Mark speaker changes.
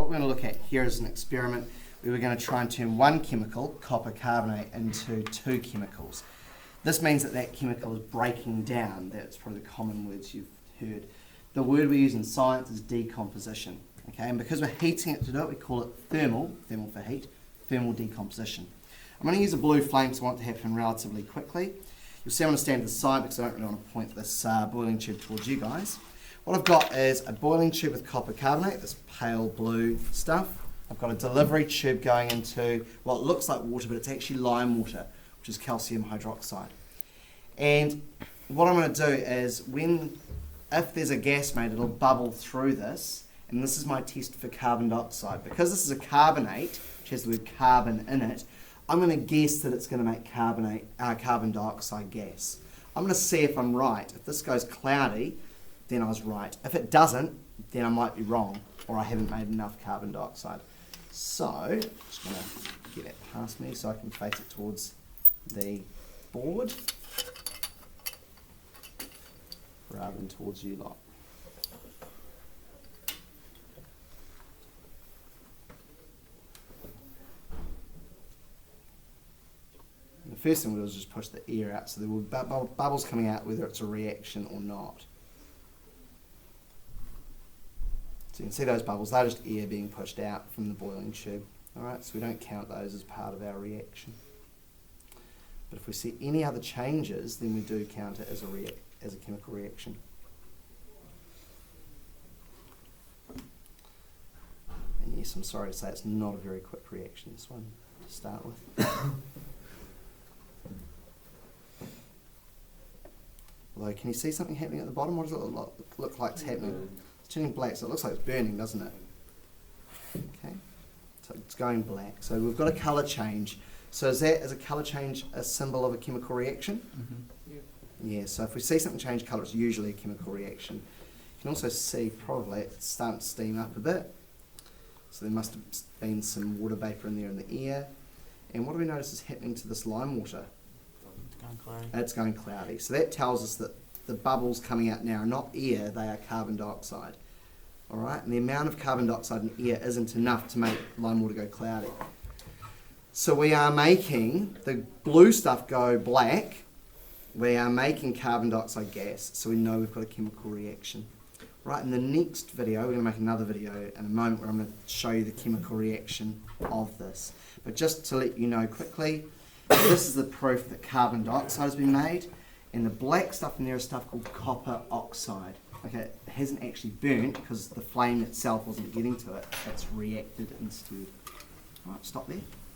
Speaker 1: what we're going to look at here is an experiment where we're going to try and turn one chemical, copper carbonate, into two chemicals. This means that that chemical is breaking down. That's probably the common words you've heard. The word we use in science is decomposition. Okay, and because we're heating it to do it, we call it thermal for heat, thermal decomposition. I'm going to use a blue flame because I want it to happen relatively quickly. You'll see I'm going to stand to the side because I don't really want to point this boiling tube towards you guys. What I've got is a boiling tube with copper carbonate, this pale blue stuff. I've got a delivery tube going into what looks like water, but it's actually lime water, which is calcium hydroxide. And what I'm going to do is, if there's a gas made, it'll bubble through this, and this is my test for carbon dioxide. Because this is a carbonate, which has the word carbon in it, I'm going to guess that it's going to make carbon dioxide gas. I'm going to see if I'm right. If this goes cloudy, then I was right. If it doesn't, then I might be wrong, or I haven't made enough carbon dioxide. So, I'm just going to get that past me so I can face it towards the board, rather than towards you lot. And the first thing we'll do is just push the air out, so there will be bubbles coming out whether it's a reaction or not. So you can see those bubbles, they're just air being pushed out from the boiling tube. Alright, so we don't count those as part of our reaction. But if we see any other changes, then we do count it as a chemical reaction. And yes, I'm sorry to say it's not a very quick reaction, this one, to start with. Although, can you see something happening at the bottom? What does it look like it's happening? It's turning black, so it looks like it's burning, doesn't it? Okay, so it's going black. So we've got a colour change. So is a colour change a symbol of a chemical reaction? Mm-hmm. Yeah, so if we see something change colour, it's usually a chemical reaction. You can also see probably it's starting to steam up a bit. So there must have been some water vapour in there in the air. And what do we notice is happening to this lime water?
Speaker 2: It's going cloudy.
Speaker 1: It's going cloudy. So that tells us that the bubbles coming out now are not air, they are carbon dioxide. Alright, and the amount of carbon dioxide in air isn't enough to make lime water go cloudy. So we are making the blue stuff go black, we are making carbon dioxide gas, so we know we've got a chemical reaction. Right, in the next video, we're going to make another video in a moment where I'm going to show you the chemical reaction of this. But just to let you know quickly, this is the proof that carbon dioxide has been made, and the black stuff in there is stuff called copper oxide. Okay, it hasn't actually burnt because the flame itself wasn't getting to it, it's reacted instead. Alright, stop there.